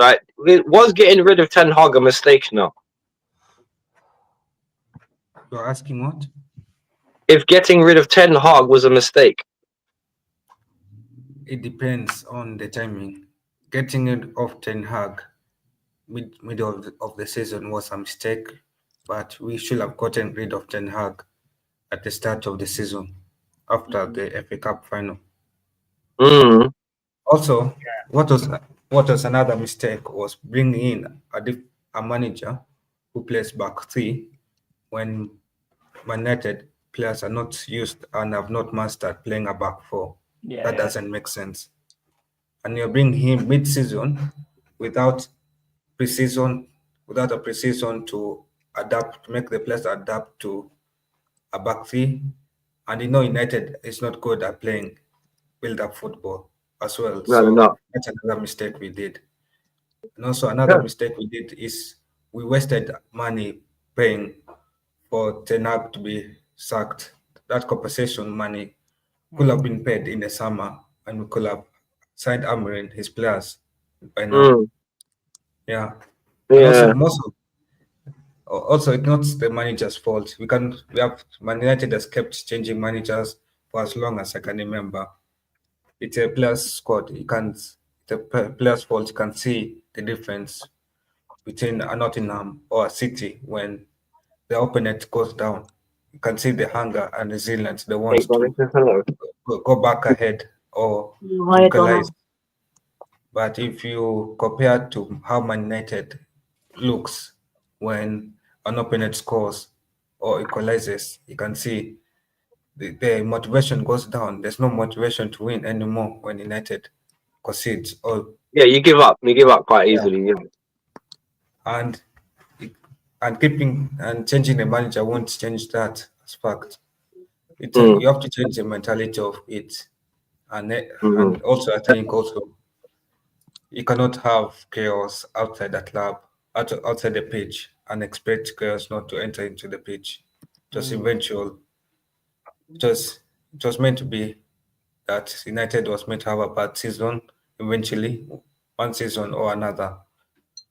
right? Was getting rid of Ten Hag a mistake now? You're asking what? If getting rid of Ten Hag was a mistake. It depends on the timing. Getting rid of Ten Hag middle of the season was a mistake, but we should have gotten rid of Ten Hag at the start of the season after the FA Cup final. Mm. Also, what was another mistake was bringing in a manager who plays back three when Man United players are not used and have not mastered playing a back four. That doesn't make sense. And you bring him mid-season without a preseason to adapt, to make the players adapt to a back three. And United is not good at playing build-up football as well. No. That's another mistake we did. And also another mistake we did is we wasted money paying for Ten Hag to be sacked. That compensation money could have been paid in the summer, and we could have signed Amorim, his players, by now. Yeah. And also it's not the manager's fault. We have Man United has kept changing managers for as long as I can remember. It's a player's squad. It's a player's fault. You can see the difference between a Nottingham or a City when the opponent goes down. You can see the hunger and resilience they want to go back ahead or to equalize. But if you compare to how Man United looks when an opponent scores or equalizes, you can see the motivation goes down. There's no motivation to win anymore when United concedes. You give up. You give up quite easily. Yeah. And changing the manager won't change that as fact. You have to change the mentality of it, and also I think also you cannot have chaos outside the club, outside the pitch, and expect chaos not to enter into the pitch. Just eventual. It was meant to be that United was meant to have a bad season eventually, one season or another.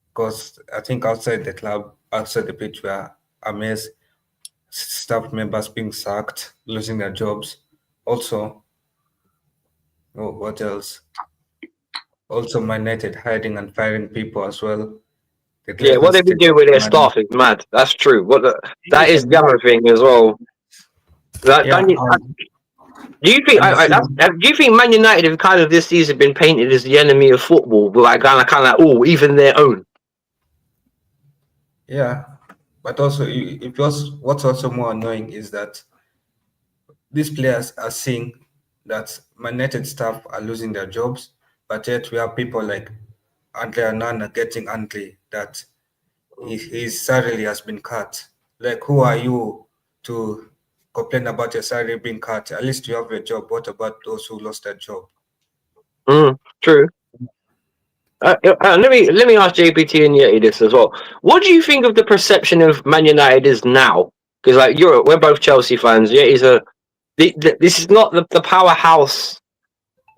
Because I think outside the club, outside the pitch, we are amazed. Staff members being sacked, losing their jobs. Also, what else? Also, Man United hiding and firing people as well. What they do with their staff is mad. That's true. That is the other thing as well. Do you think? Do you think Man United have kind of this season been painted as the enemy of football? Like kind of even their own. Yeah, but also what's also more annoying is that these players are seeing that Man United staff are losing their jobs, but yet we have people like Andre Anana getting angry that his salary has been cut. Like, who are you to complain about your salary being cut? At least you have a job. What about those who lost their job? True. Let me ask JPT and Yeti this as well. What do you think of the perception of Man United is now? Because we're both Chelsea fans. This is not the powerhouse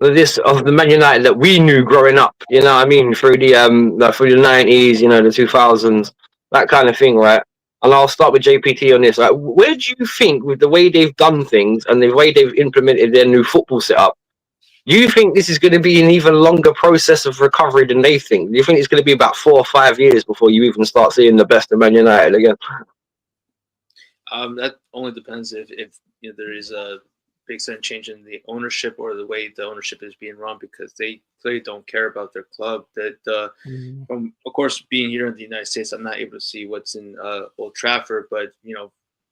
of the Man United that we knew growing up. You know what I mean? Through the 90s, the 2000s, that kind of thing, right? And I'll start with JPT on this. Like, where do you think, with the way they've done things and the way they've implemented their new football setup, do you think this is going to be an even longer process of recovery than they think? Do you think it's going to be about 4 or 5 years before you even start seeing the best of Man United again? That only depends if there is a big sudden change in the ownership or the way the ownership is being run, because they clearly don't care about their club. From, of course, being here in the United States, I'm not able to see what's in Old Trafford, but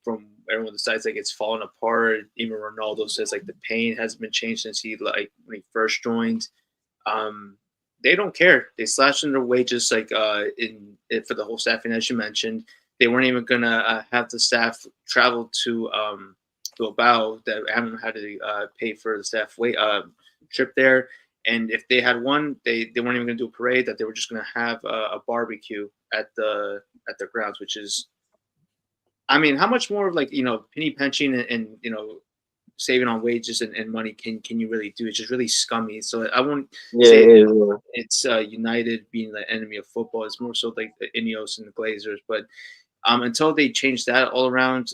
from everyone decides like it's falling apart. Even Ronaldo says like the pain hasn't been changed since when he first joined. They don't care. They slashed in their wages for the whole staffing, as you mentioned. They weren't even gonna have the staff travel to Bilbao. That haven't had to pay for the staff trip there. And if they had one, they weren't even gonna do a parade. That they were just gonna have a barbecue at their grounds, which is, I mean, how much more of penny pinching and saving on wages and money can you really do? It's just really scummy. So I won't Yeah, say it is, yeah. it's United being the enemy of football. It's more so like the Ineos and the Glazers. But until they change that all around,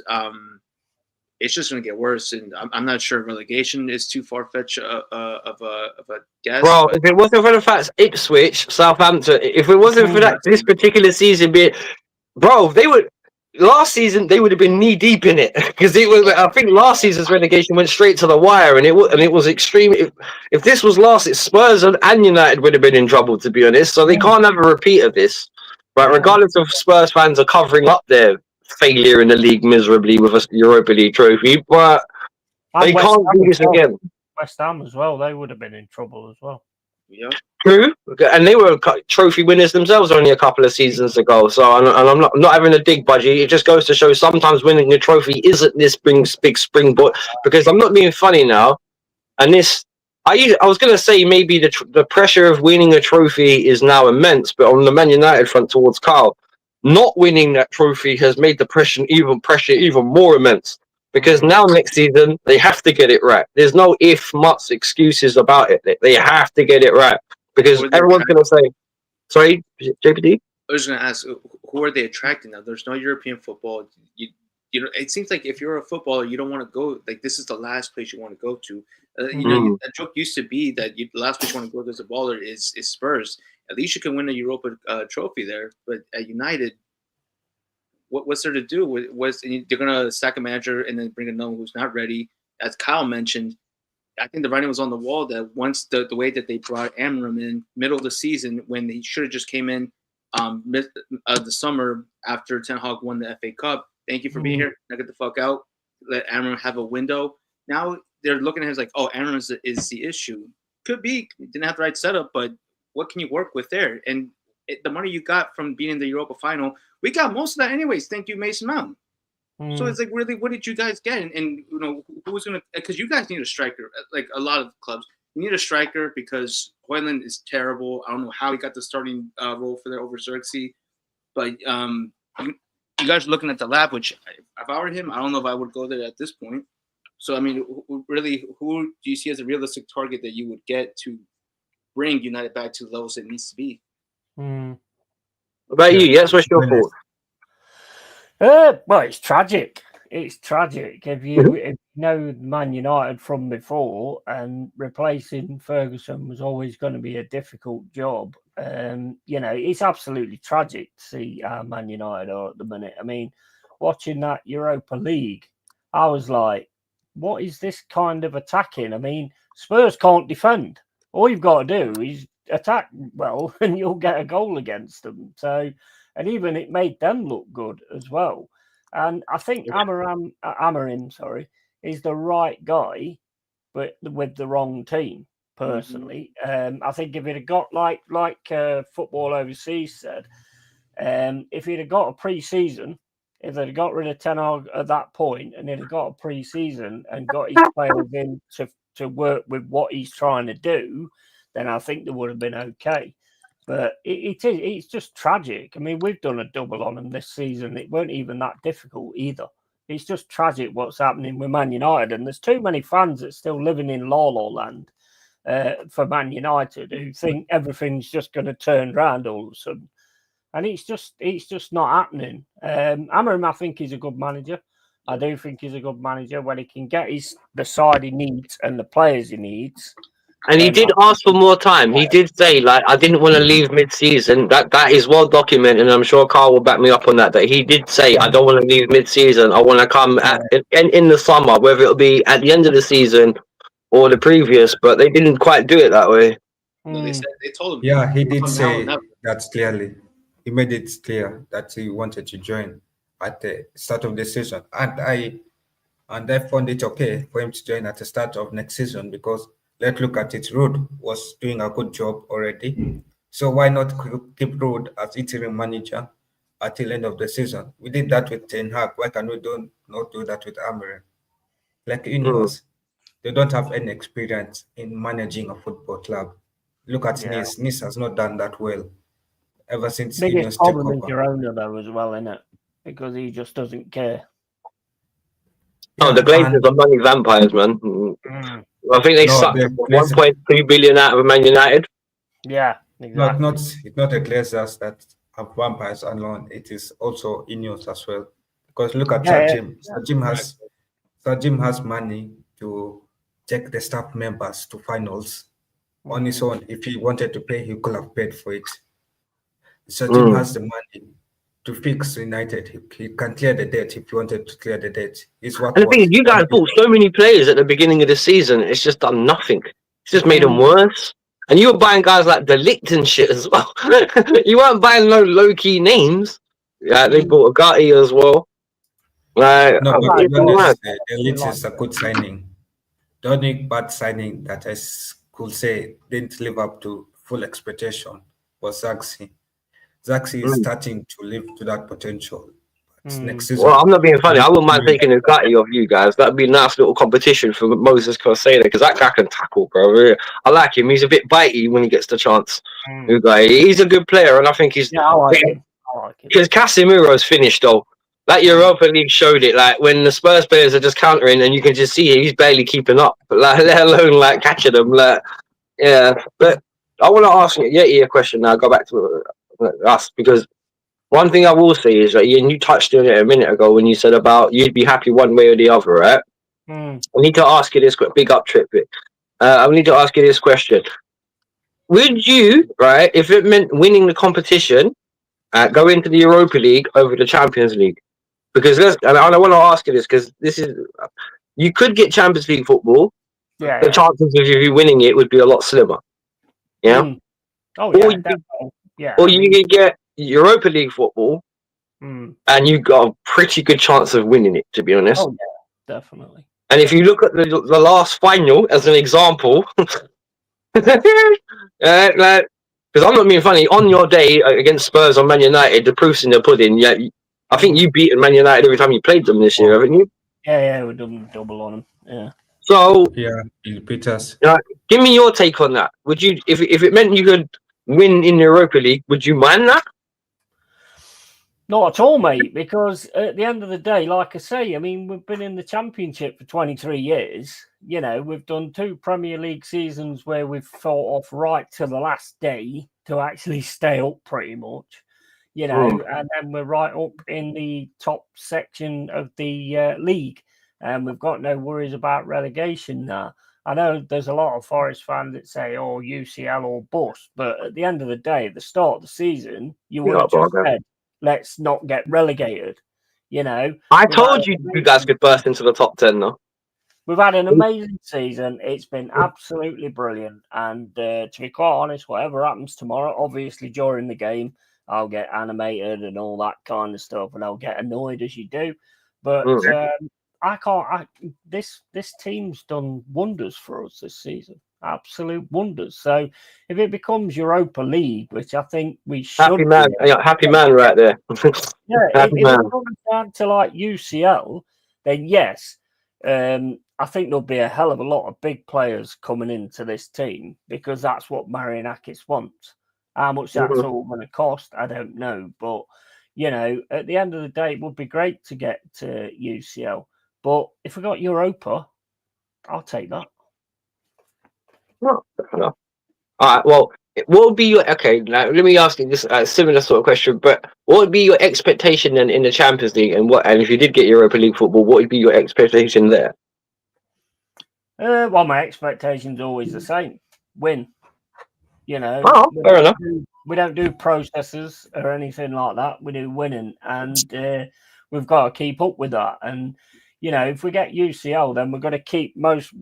it's just going to get worse. And I'm not sure relegation is too far fetched of a guess. Bro, But if it wasn't for the fact Ipswich, Southampton, if it wasn't for that this particular season being, bro, they would last season they would have been knee deep in it because it was. I think last season's relegation went straight to the wire, and it was extreme. If this was last, Spurs and United would have been in trouble, to be honest. So they can't have a repeat of this. But regardless of Spurs fans are covering up their failure in the league miserably with a Europa League trophy, but they can't do this again. West Ham as well, they would have been in trouble as well. yeah, True, and they were trophy winners themselves only a couple of seasons ago. So, and I'm not having a dig budgie. It just goes to show sometimes winning a trophy isn't this big springboard. Because I'm not being funny now, and this I was going to say maybe the pressure of winning a trophy is now immense, but on the Man United front towards Carl, not winning that trophy has made the pressure even more immense. Because now next season they have to get it right. There's no if, muts, excuses about it. They have to get it right because everyone's going to say, "Sorry, JPT." I was going to ask, who are they attracting now? There's no European football. You know, it seems like if you're a footballer, you don't want to go. Like this is the last place you want to go to. You know, that joke used to be that the last place you want to go as a baller is Spurs. At least you can win a Europa trophy there. But at United, what's there to do? They're gonna sack a manager and then bring another who's not ready. As Kyle mentioned, I think the writing was on the wall that once the way that they brought Amram in middle of the season when he should have just came in the summer after Ten Hag won the FA Cup. Thank you for being here. Now get the fuck out. Let Amram have a window. Now they're looking at him like, oh, Amram is the issue. Could be. Didn't have the right setup, but what can you work with there? And the money you got from being in the Europa Final, we got most of that anyways. Thank you, Mason Mount. So it's like, really, what did you guys get? And you know, who was going to – because you guys need a striker, like a lot of clubs. You need a striker because Højlund is terrible. I don't know how he got the starting role for there over Xerxes. But you guys are looking at the lab, which if I were him, I don't know if I would go there at this point. So, I mean, really, who do you see as a realistic target that you would get to bring United back to the levels it needs to be? What about you? Yes, what's your thought? Well, it's tragic. It's tragic. If you know Man United from before, and replacing Ferguson was always going to be a difficult job. You know, it's absolutely tragic to see Man United are at the minute. I mean, watching that Europa League, I was like, what is this kind of attacking? I mean, Spurs can't defend. All you've got to do is attack well, and you'll get a goal against them. So, and even it made them look good as well. And I think Amarim, is the right guy, but with the wrong team. Personally, I think if it had got like Football Overseas said, if he'd have got a pre-season, if they'd have got rid of Ten Hag at that point, and he'd have got a pre-season and got his players in to work with what he's trying to do, then I think they would have been okay. But it's just tragic. I mean, we've done a double on them this season. It weren't even that difficult either. It's just tragic what's happening with Man United. And there's too many fans that's still living in La-La land for Man United who think everything's just going to turn around all of a sudden. And it's just not happening. Amarim, I think, is a good manager. I do think he's a good manager when he can get the side he needs and the players he needs. And he did ask for more time. He did say, like, I didn't want to leave mid-season. That is well documented, and I'm sure Carl will back me up on that. That he did say, I don't want to leave mid-season. I want to come in the summer, whether it'll be at the end of the season or the previous. But they didn't quite do it that way. No, they told him. Yeah, he did say that clearly. He made it clear that he wanted to join at the start of the season, and I found it okay for him to join at the start of next season because. Let's look at it. Road was doing a good job already. So why not keep Road as interim manager until end of the season? We did that with Ten Hag. Why can we not do that with Amarim? Like Ineos, they don't have any experience in managing a football club. Look at Nice. Nice has not done that well ever since biggest Ineos took problem over. is your owner though as well, isn't it? Because he just doesn't care. Oh, the Glazers are money vampires, man. I think they sucked 1.2 billion out of Man United. Yeah, exactly. It's not the Glazers that are vampires alone. It is also Ineos as well. Because look at Sir Jim. Sir Jim has money to take the staff members to finals on his own. If he wanted to pay, he could have paid for it. Sir Jim has the money to fix United. He can clear the debt if he wanted to clear the debt. And the thing is, you guys bought so many players at the beginning of the season. It's just done nothing. It's just made them worse. And you were buying guys like De Ligt and shit as well. You weren't buying no low-key names. Yeah, they bought Agati as well. No, but to be honest, De Ligt is a good signing. The only bad signing that I could say didn't live up to full expectation was Zaxi. Zaxi is starting to live to that potential. Next season. Well, I'm not being funny. I wouldn't mind taking a Agati of you guys. That'd be a nice little competition for Moses Coseda, because that guy can tackle, bro. I like him. He's a bit bitey when he gets the chance. He's a good player, and I think he's. Yeah, I like him. Because Casemiro's finished, though. That Europa League showed it. Like, when the Spurs players are just countering, and you can just see he's barely keeping up. But, like, let alone like catching them. Like, yeah. But I want to ask Yeti a question now. Go back to us, because one thing I will say is that you touched on it a minute ago when you said about you'd be happy one way or the other, right? I need to ask you this big up trip. I need to ask you this question: would you, right, if it meant winning the competition, go into the Europa League over the Champions League? Because and I want to ask you this because this is, you could get Champions League football. Yeah. The chances of you winning it would be a lot slimmer. Yeah. Oh yeah. Or you could get Europa League football, and you got a pretty good chance of winning it, to be honest. Oh yeah, definitely. And if you look at the last final as an example, because I'm not being funny, on your day against Spurs or Man United, the proof's in the pudding. Yeah, I think you beat Man United every time you played them this year, haven't you? Yeah, we've done double on them. Yeah. So you beat us. Give me your take on that. Would you, if it meant you could win in the Europa League, would you mind that? Not at all, mate, because at the end of the day, like I say, I mean, we've been in the Championship for 23 years. You know, we've done 2 Premier League seasons where we've fought off right to the last day to actually stay up pretty much, you know, and then we're right up in the top section of the league, and we've got no worries about relegation now. I know there's a lot of Forest fans that say, oh, UCL or bust, but at the end of the day, at the start of the season, you would have just said, let's not get relegated, you know. I told you guys could burst into the top 10, though. We've had an amazing season. It's been absolutely brilliant. And to be quite honest, whatever happens tomorrow, obviously during the game, I'll get animated and all that kind of stuff, and I'll get annoyed as you do. But I can't. This team's done wonders for us this season. Absolute wonders. So if it becomes Europa League, which I think we should, happy man right there. If it comes down to like UCL, then yes, I think there'll be a hell of a lot of big players coming into this team because that's what Marianakis wants. How much that's all going to cost, I don't know. But you know, at the end of the day, it would be great to get to UCL. But if we got Europa, I'll take that. No. All right. Well, what would be your Now, let me ask you this similar sort of question. But what would be your expectation then in the Champions League, and if you did get Europa League football, what would be your expectation there? Well, my expectation's always the same: win. You know, fair enough. We don't do processes or anything like that. We do winning, and we've got to keep up with that. And you know, if we get UCL, then we're going to keep most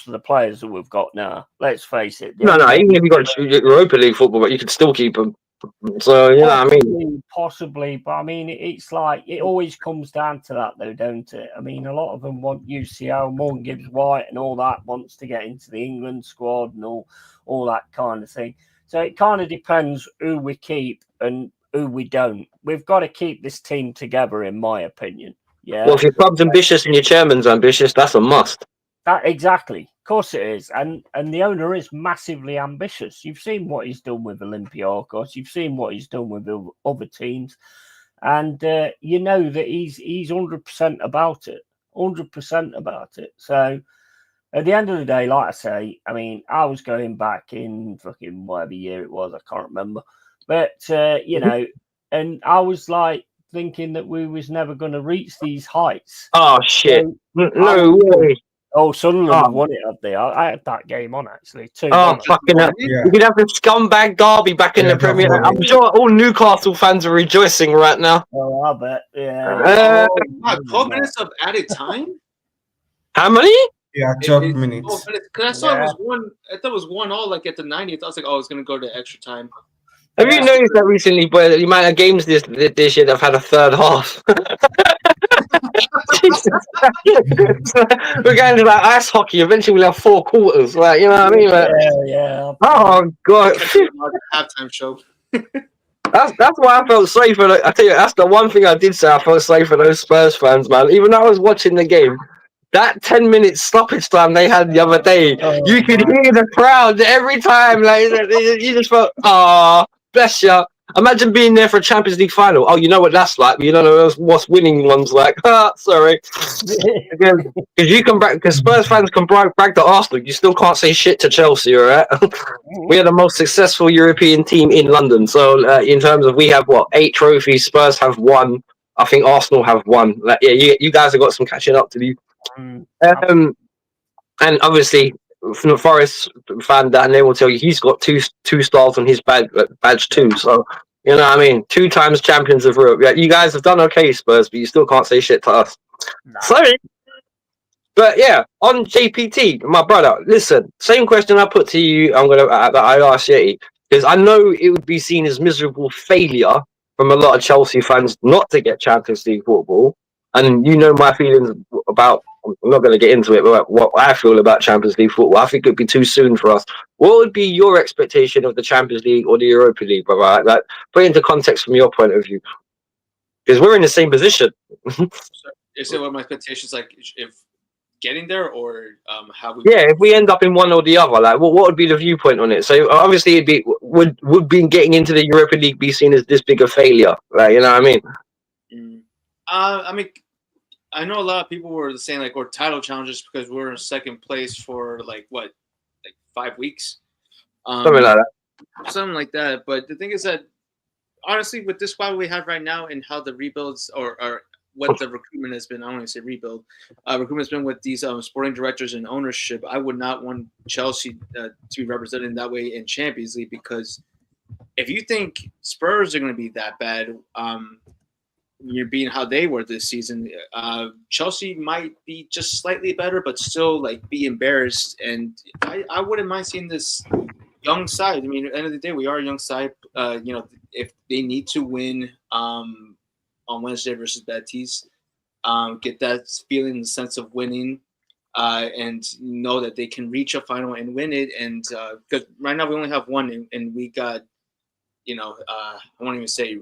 of the players that we've got now. Let's face it. No, even if you got Europa League football, but you could still keep them. So yeah, possibly, but I mean, it's like it always comes down to that, though, don't it? I mean, a lot of them want UCL. Morgan Gibbs-White and all that wants to get into the England squad and all that kind of thing. So it kind of depends who we keep and who we don't. We've got to keep this team together, in my opinion. Yeah. Well, if your club's ambitious and your chairman's ambitious, that's a must. Exactly. Of course it is. And the owner is massively ambitious. You've seen what he's done with Olympiacos. You've seen what he's done with other teams. and you know that he's 100% about it, 100% about it. So at the end of the day, like I say, I mean, I was going back in fucking whatever year it was, I can't remember, but you know, and I was like thinking that we was never going to reach these heights. Oh shit! So, No way! Oh, Sunderland Oh. have won it, have they? I had that game on actually. 2-1. Oh fucking hell! Yeah. You could have the scumbag derby back in Yeah, the Premier. that's I'm sure all Newcastle fans are rejoicing right now. Oh, I bet. Yeah. Wow, 12 minutes of added time? How many? Yeah, 12 It's minutes. 12 minutes. Because I saw it was one. I thought it was 1-1 like at the 90th. I was like, oh, it's gonna go to extra time. Have you noticed that recently, boy? The amount of games this year that have had a third half. We're going to like ice hockey. Eventually, we'll have 4 quarters. Like, you know what I mean? Like, Yeah. oh god, Halftime show. that's why I felt sorry for. I tell you, that's the one thing I did say. I felt sorry for those Spurs fans, man. Even though I was watching the game, that 10-minute stoppage time they had the other day, you could hear the crowd every time. Like, you just felt, ah, bless you. Imagine being there for a Champions League final. Oh, you know what that's like. You don't know what's winning ones like. Sorry. Because you can brag, because Spurs fans can brag to Arsenal. You still can't say shit to Chelsea, all right? We are the most successful European team in London. So in terms of, we have 8 trophies. Spurs have 1. I think Arsenal have 1. Like, yeah, you guys have got some catching up to do. And obviously, from the Forest fan, that, and they will tell you he's got two stars on his badge too. So, you know what I mean? 2 times champions of Europe. Yeah, you guys have done okay, Spurs, but you still can't say shit to us. Nah. Sorry. But yeah, on JPT, my brother, listen, same question I put to you, that I asked Yeti, because I know it would be seen as miserable failure from a lot of Chelsea fans not to get Champions League football. And you know my feelings about, I'm not going to get into it, but what I feel about Champions League football. I think it would be too soon for us. What would be your expectation of the Champions League or the Europa League, brother? Like, put it into context from your point of view. Because we're in the same position. So, is it what my expectations like if getting there or how we? Yeah, if we end up in one or the other, like, what would be the viewpoint on it? So obviously, it'd be would being getting into the Europa League be seen as this big a failure? Like, you know what I mean? I mean, I know a lot of people were saying like we're title challenges because we're in second place for like 5 weeks, Something like that. something like that. But the thing is that honestly, with this squad we have right now and how the rebuilds or what the recruitment has been, I don't want to say rebuild, recruitment's been with these sporting directors and ownership. I would not want Chelsea to be represented in that way in Champions League, because if you think Spurs are going to be that bad, you're being how they were this season, Chelsea might be just slightly better, but still like be embarrassed. And I wouldn't mind seeing this young side. I mean, at the end of the day, we are a young side. You know, if they need to win on Wednesday versus Betis, get that feeling, the sense of winning, and know that they can reach a final and win it. And because right now we only have one, and we got, I won't even say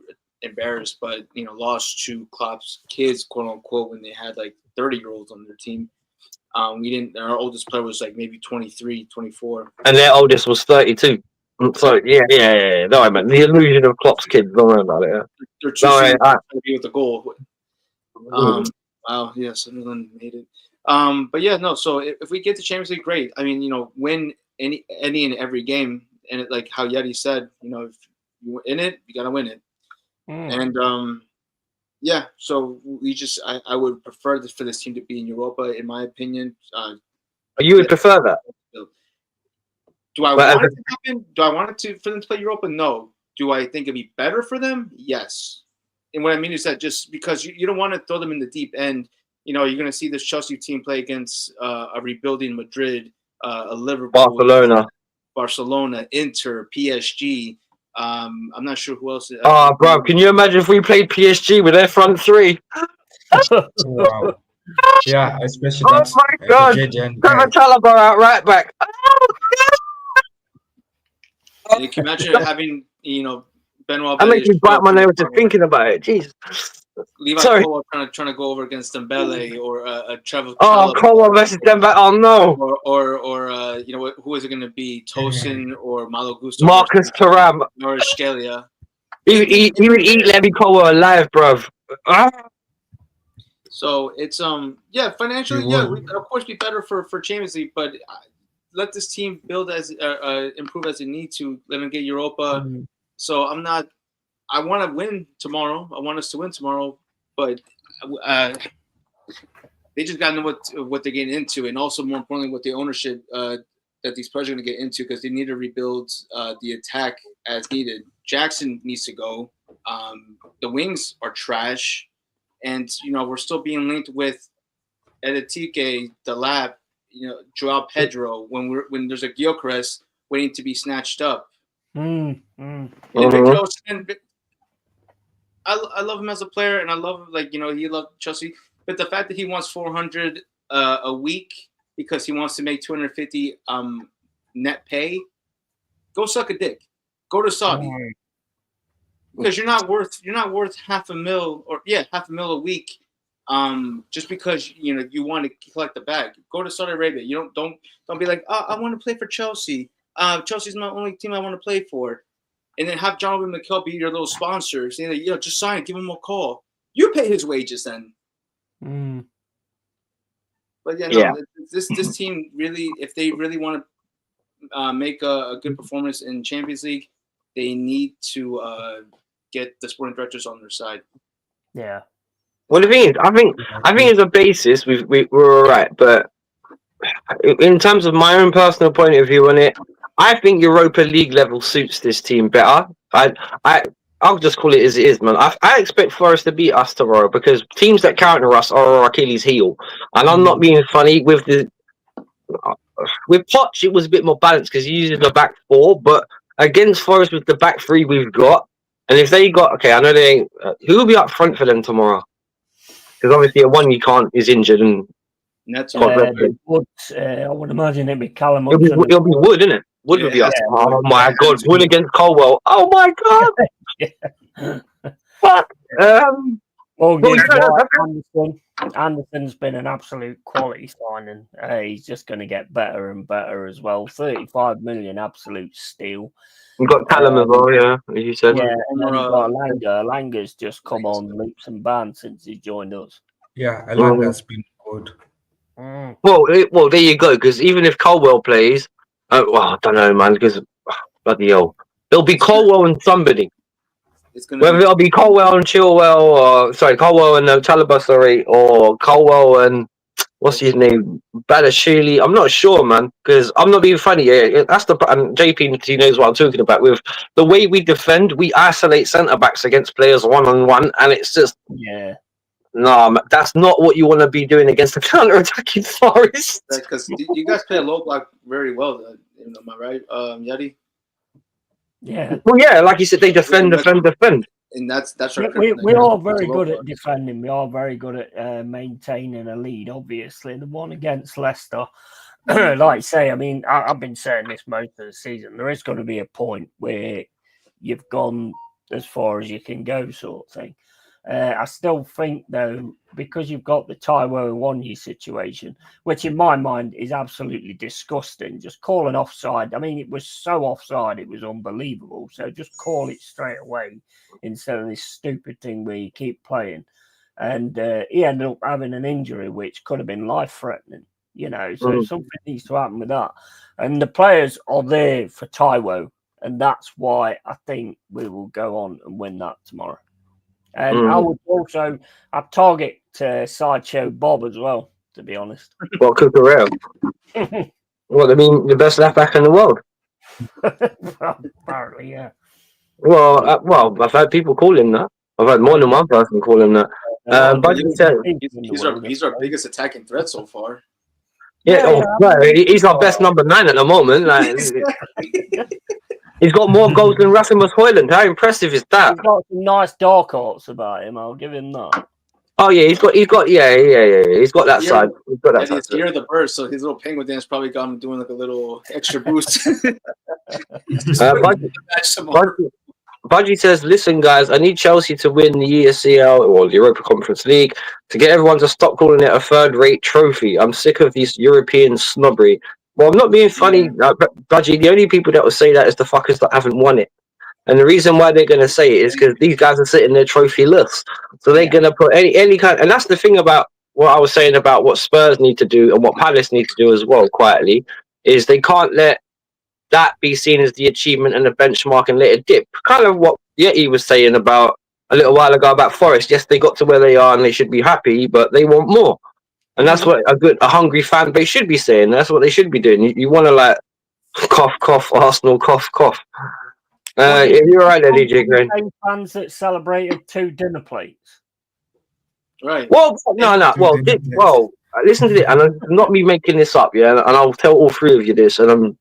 embarrassed, but lost to Klopp's kids, quote unquote, when they had like 30-year-olds on their team. Our oldest player was like maybe 23, 24. And their oldest was 32. So yeah. No, I meant the illusion of Klopp's kids. Don't worry about it. Yeah. They're too soon to be with the goal. Wow, yeah, Sunderland made it. But yeah, no. So if we get to Champions League, great. I mean, win any and every game, and like how Yeti said, if you're in it, you gotta win it. And yeah, so I would prefer for this team to be in Europa, in my opinion. You would prefer that? Do I want it to happen? Do I want it for them to play Europa? No. Do I think it'd be better for them? Yes. And what I mean is that just because you don't want to throw them in the deep end, you're going to see this Chelsea team play against a rebuilding Madrid, a Liverpool, Barcelona, Inter, PSG. I'm not sure who else. Oh, bro, can you imagine if we played PSG with their front three? Wow. Yeah, especially oh my God! Trevor Chalobah out right back. And you can imagine having, Benoit. That makes me bite my nails just thinking about it. Jeez. Levi Cole trying to go over against Dembele or Trevor. Oh, Cole versus Dembele. Oh no. Or who is it going to be? Tosin or Malo Gusto? Marcus Thuram. Or Scalia. He would eat Levy Colwell alive, bruv. Ah. So it's financially, we'd of course be better for Champions League, but let this team build as improve as they need to. Let them get Europa. So I'm not. I want to win tomorrow. I want us to win tomorrow, but they just got to know what they're getting into, and also more importantly, what the ownership that these players are going to get into, because they need to rebuild the attack as needed. Jackson needs to go. The wings are trash, and we're still being linked with Edetike, the lab, Joao Pedro when there's a Gyökeres waiting to be snatched up. And Victor Osimhen, I love him as a player, and I love him, he loved Chelsea. But the fact that he wants 400 a week because he wants to make 250 net pay, go suck a dick. Go to Saudi. Because you're not worth $500,000 a week, just because you want to collect the bag. Go to Saudi Arabia. Don't be like, oh, I want to play for Chelsea. Chelsea's my only team I want to play for. And then have Jonathan McKell be your little sponsor. Saying that, just sign it, give him a call. You pay his wages then. But this team really, if they really want to make a good performance in Champions League, they need to get the sporting directors on their side. Yeah. Well, the thing is, I think as a basis, we're all right. But in terms of my own personal point of view on it, I think Europa League level suits this team better. I'll just call it as it is, man. I expect Forest to beat us tomorrow because teams that counter us are our Achilles heel. And I'm not being funny with Poch. It was a bit more balanced because he uses the back four, but against Forest with the back three we've got, and if they got I know they ain't. Who will be up front for them tomorrow? Because obviously one you can't is injured and. That's I would imagine it'd be Callum. It'll be Wood, isn't it? Wood would be up. Oh my God, Wood against Colwell. Oh my God. Fuck. Anderson's been an absolute quality signing. He's just going to get better and better as well. 35 million, absolute steal. We've got Callum as well, yeah, as you said. Yeah, and then we've got Langer. Langer's just come on leaps and bounds since he joined us. Yeah, Langer's been good. Well, there you go. Because even if Colwell plays, I don't know, man. Because bloody hell, it'll be Colwell and somebody. Whether it'll be Colwell and Colwell and Talibas, or Colwell and what's his name, Badashili. I'm not sure, man. Because I'm not being funny. That's and JP knows what I'm talking about. With the way we defend, we isolate centre backs against players 1-on-1, and it's just no, that's not what you want to be doing against the counter-attacking Forest. Because you guys play a low block very well, am I right, Yeti? Yeah. Well, yeah, like you said, they defend. And that's our we are very good at defending. We are very good at maintaining a lead, obviously. The one against Leicester, like I say, I mean, I've been saying this most of the season. There is going to be a point where you've gone as far as you can go, sort of thing. I still think, though, because you've got the Taiwo Iwanyi situation, which in my mind is absolutely disgusting, just call an offside. I mean, it was so offside, it was unbelievable. So just call it straight away instead of this stupid thing where you keep playing. And he ended up having an injury which could have been life-threatening, So something needs to happen with that. And the players are there for Taiwo, and that's why I think we will go on and win that tomorrow. And I would also target Sideshow Bob as well, to be honest. What, Cucurella? What, I mean, the best left back in the world? Apparently, yeah. Well, I've had people call him that. I've had more than one person call him that. But he's our biggest attacking threat so far. He's our best number 9 at the moment. He's got more goals than Rasmus Højlund. How impressive is that? He's got some nice dark arts about him. I'll give him that. Oh yeah, he's got He's got that side. He's got that side. It's year of the bird, so his little penguin dance probably got him doing like a little extra boost. Budgie says, "Listen, guys, I need Chelsea to win the UECL or the Europa Conference League to get everyone to stop calling it a third-rate trophy. I'm sick of this European snobbery." Well, I'm not being funny, Budgie. The only people that will say that is the fuckers that haven't won it. And the reason why they're going to say it is because these guys are sitting there trophyless. So they're going to put any kind. And that's the thing about what I was saying about what Spurs need to do and what Palace need to do as well, quietly, is they can't let that be seen as the achievement and the benchmark and let it dip. Kind of what Yeti was saying about a little while ago about Forest. Yes, they got to where they are and they should be happy, but they want more. And that's what a hungry fan base should be saying. That's what they should be doing. You want to like cough, cough, Arsenal, cough, cough. You're right there, DJ Green. Fans that celebrated 2 dinner plates. Right. Well, no. Well, listen to it, and I'm not me making this up, yeah. And I'll tell all 3 of you this, and I'm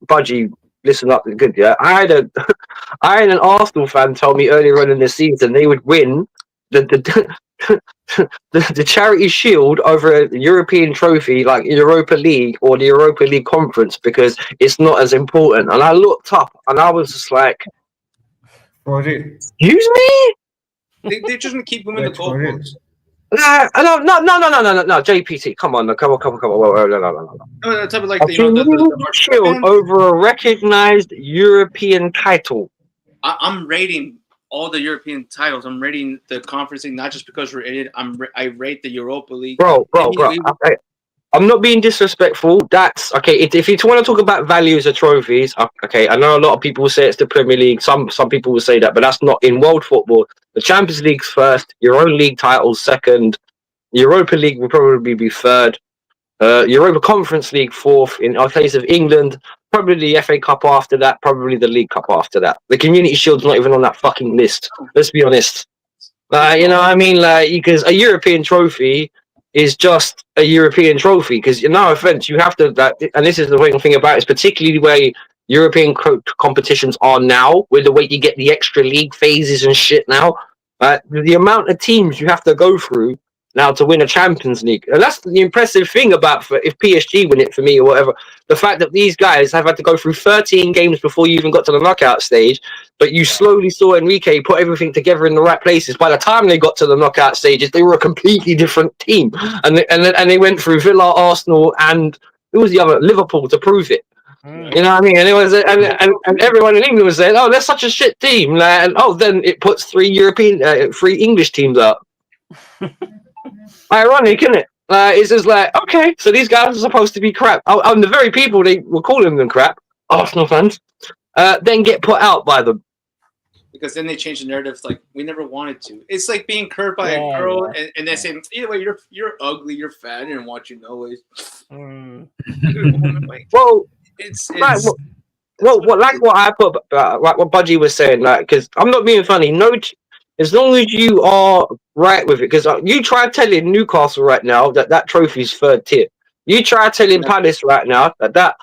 Budgie. Listen up, good, yeah. I had an Arsenal fan tell me earlier on in the season they would win the charity shield over a European trophy like Europa League or the Europa League conference because it's not as important. And I looked up and I was just like, excuse me? They're just gonna keep moving the goalposts. No, JPT, come on, come on. No, type of like the shield over a recognized European title. I'm rating all the European titles. I'm rating the conference league, not just because we're in it. I rate the Europa League. Bro. I'm not being disrespectful. That's okay. If you want to talk about values of trophies, okay. I know a lot of people will say it's the Premier League. Some people will say that, but that's not in world football. The Champions League's first. Your own league titles second. Europa League will probably be third. Europa Conference League fourth. In our case of England, probably the FA Cup after that. Probably the League Cup after that. The Community Shield's not even on that fucking list. Let's be honest. You know what I mean? Like, because a European trophy is just a European trophy. Because, no offense, you have to. And this is the thing about it, is particularly the way European competitions are now, with the way you get the extra league phases and shit now. The amount of teams you have to go through now to win a Champions League. And that's the impressive thing about if PSG win it for me or whatever. The fact that these guys have had to go through 13 games before you even got to the knockout stage, but you slowly saw Enrique put everything together in the right places. By the time they got to the knockout stages, they were a completely different team. And they went through Villa, Arsenal, and who was the other? Liverpool to prove it. You know what I mean? And it was, and everyone in England was saying, "Oh, that's such a shit team." And then it puts 3 English teams up. Ironic, isn't it? It's just like, okay, so these guys are supposed to be crap. And the very people they were calling them crap, Arsenal fans, then get put out by them. Because then they change the narrative. Like, we never wanted to. It's like being curved by a girl, and they say, either way, you're ugly, you're fat, I didn't want you no ways. Well, it's like what I put, like what Budgie was saying, like, because I'm not being funny. No, as long as you are right with it, because you try telling Newcastle right now that trophy's 3rd tier. You try telling Palace right now that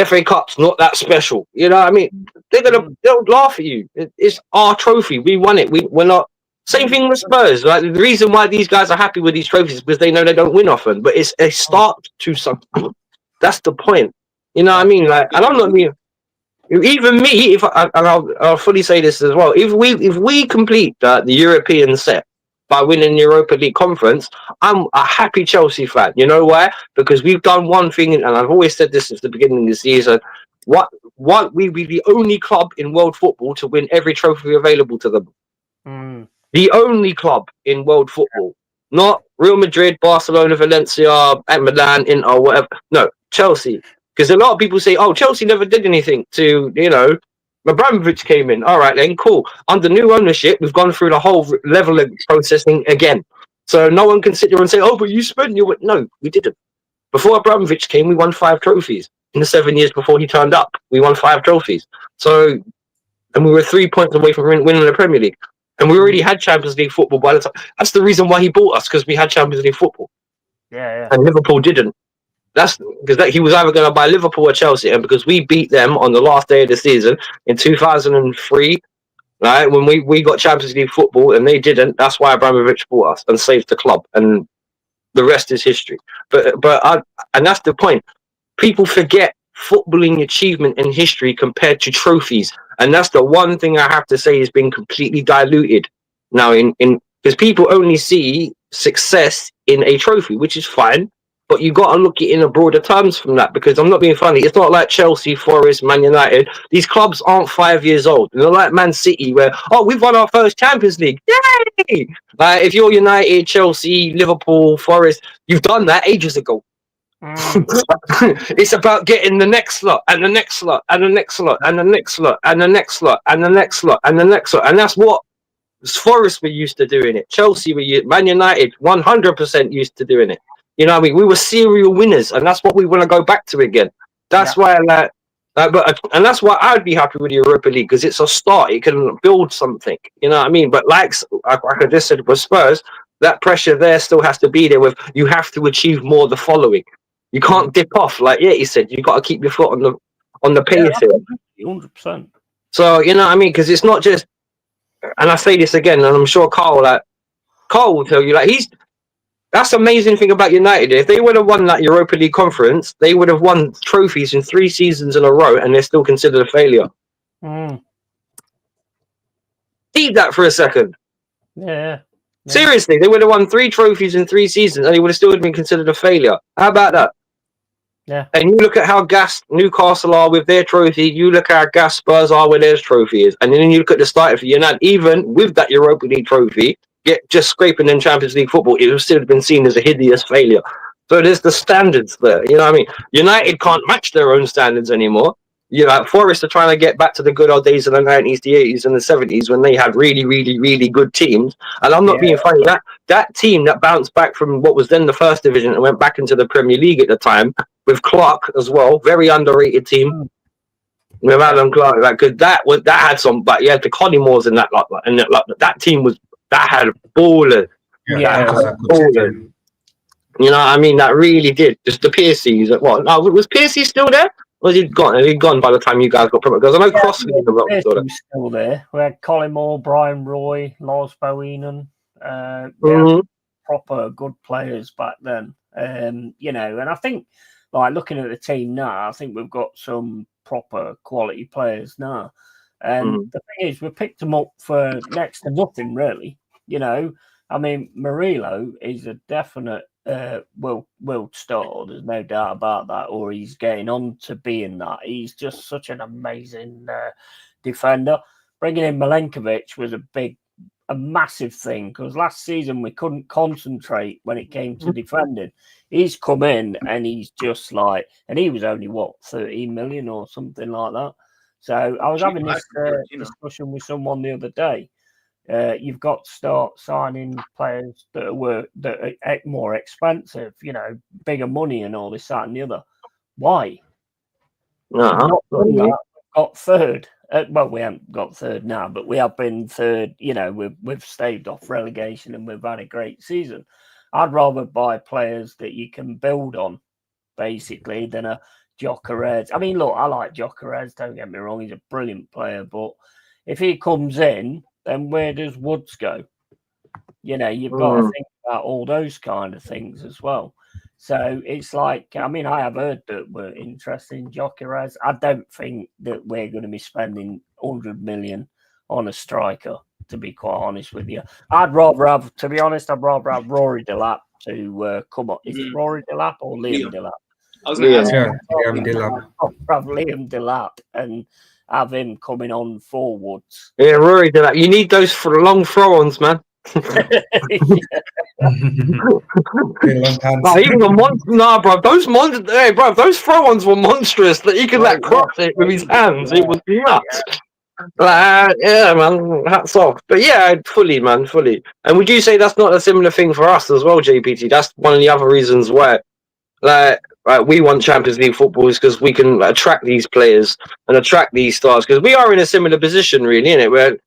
FA Cup's not that special. You know what I mean? They'll laugh at you. It's our trophy. We won it. We're not. Same thing with Spurs. Like, the reason why these guys are happy with these trophies is because they know they don't win often. But it's a start to something. That's the point. You know what I mean? Like, and I'm not being. Even me, I'll fully say this as well. If we complete the European set by winning the Europa League conference, I'm a happy Chelsea fan. You know why? Because we've done one thing, and I've always said this since the beginning of the season. We be the only club in world football to win every trophy available to them. The only club in world football, not Real Madrid, Barcelona, Valencia, and Milan, or whatever. No, Chelsea. Because a lot of people say, "Oh, Chelsea never did anything to, Abramovich came in. All right, then, cool. Under new ownership, we've gone through the whole level of processing again. So no one can sit there and say, "Oh, but you spent your..." No, we didn't. Before Abramovich came, we won 5 trophies. In the 7 years before he turned up, we won 5 trophies. So, and we were 3 points away from winning the Premier League. And we already had Champions League football by the time. That's the reason why he bought us, because we had Champions League football. Yeah. And Liverpool didn't. That's because he was either going to buy Liverpool or Chelsea, and because we beat them on the last day of the season in 2003, right, when we got Champions League football and they didn't, that's why Abramovich bought us and saved the club, and the rest is history. And that's the point. People forget footballing achievement and history compared to trophies, and that's the one thing I have to say has been completely diluted now in because people only see success in a trophy, which is fine. but you got to look at it in a broader terms from that, because I'm not being funny. It's not like Chelsea, Forest, Man United. These clubs aren't 5 years old. They're not like Man City, where, oh, we've won our first Champions League. Yay! Like, if you're United, Chelsea, Liverpool, Forest, you've done that ages ago. It's about getting the next lot and the next lot and the next lot and the next lot and the next lot and the next lot and the next lot. And that's what Forest were used to doing it. Chelsea were, Man United 100% used to doing it. You know what I mean? We were serial winners, and that's what we want to go back to again. That's why and that's why I'd be happy with the Europa League, because it's a start. It can build something. You know what I mean? But like I just said with Spurs, that pressure there still has to be there. With you have to achieve more the following. You can't dip off, like Yeti said. You got to keep your foot on the pace here. 100%. So you know what I mean? Because it's not just. And I say this again, and I'm sure Carl will tell you, like, that's the amazing thing about United. If they would have won that Europa League conference, they would have won trophies in 3 seasons in a row, and they're still considered a failure. Deep that for a second. Yeah. Seriously, they would have won 3 trophies in 3 seasons, and they would have still been considered a failure. How about that? Yeah. And you look at how gassed Newcastle are with their trophy. You look at how gassed Spurs are with their trophy is. And then you look at the starting for United, even with that Europa League trophy, just scraping in Champions League football, it would still have been seen as a hideous failure. So there's the standards there. You know what I mean? United can't match their own standards anymore. You know, Forest are trying to get back to the good old days of the 90s, the 80s, and the 70s when they had really, really, really good teams. And I'm not being funny. That team that bounced back from what was then the first division and went back into the Premier League at the time, with Clark as well, very underrated team. With Alan Clark, like, cause that had some, but you had the Collymores in that lot, and that team had ballers. Ballers. You know what I mean? That really did. Just the Piercy's. What? No, was Piercy still there? Or was he gone? Had he gone by the time you guys got promoted? Because I know Crossley was still there. We had Collymore, Brian Roy, Lars Bohinen. Proper good players back then. You know, and I think, like, looking at the team now, I think we've got some proper quality players now. And the thing is, we picked them up for next to nothing, really. You know, I mean, Murillo is a definite world star. There's no doubt about that. Or he's getting on to being that. He's just such an amazing defender. Bringing in Milenkovic was a massive thing, because last season we couldn't concentrate when it came to defending. He's come in and he's just like, and he was only 13 million or something like that. So I was having this discussion with someone the other day. You've got to start signing players that are more expensive, you know, bigger money and all this, that, and the other. Why? Not done that. We've got third. Well, we haven't got third now, but we have been third. You know, we've staved off relegation and we've had a great season. I'd rather buy players that you can build on, basically, than a Gyökeres. I mean, look, I like Gyökeres, don't get me wrong, he's a brilliant player, but if he comes in, then where does Woods go? You know, you've got to think about all those kind of things as well. So it's like, I mean, I have heard that we're interested in Gyökeres. I don't think that we're going to be spending 100 million on a striker, to be quite honest with you. I'd rather have Rory Delap to come up. Is it Rory Delap or Liam Delap? I was going to ask Liam Delap. Have Liam Delap and have him coming on forwards. Yeah, Rory Delap. You need those for long throw-ons, man. Bro, those throw-ons were monstrous that he could cross it with his hands. It was nuts. Yeah, man, hats off. But yeah, fully. And would you say that's not a similar thing for us as well, JPT? That's one of the other reasons why, we want Champions League football, is because we can attract these players and attract these stars. Because we are in a similar position, really, innit? Where,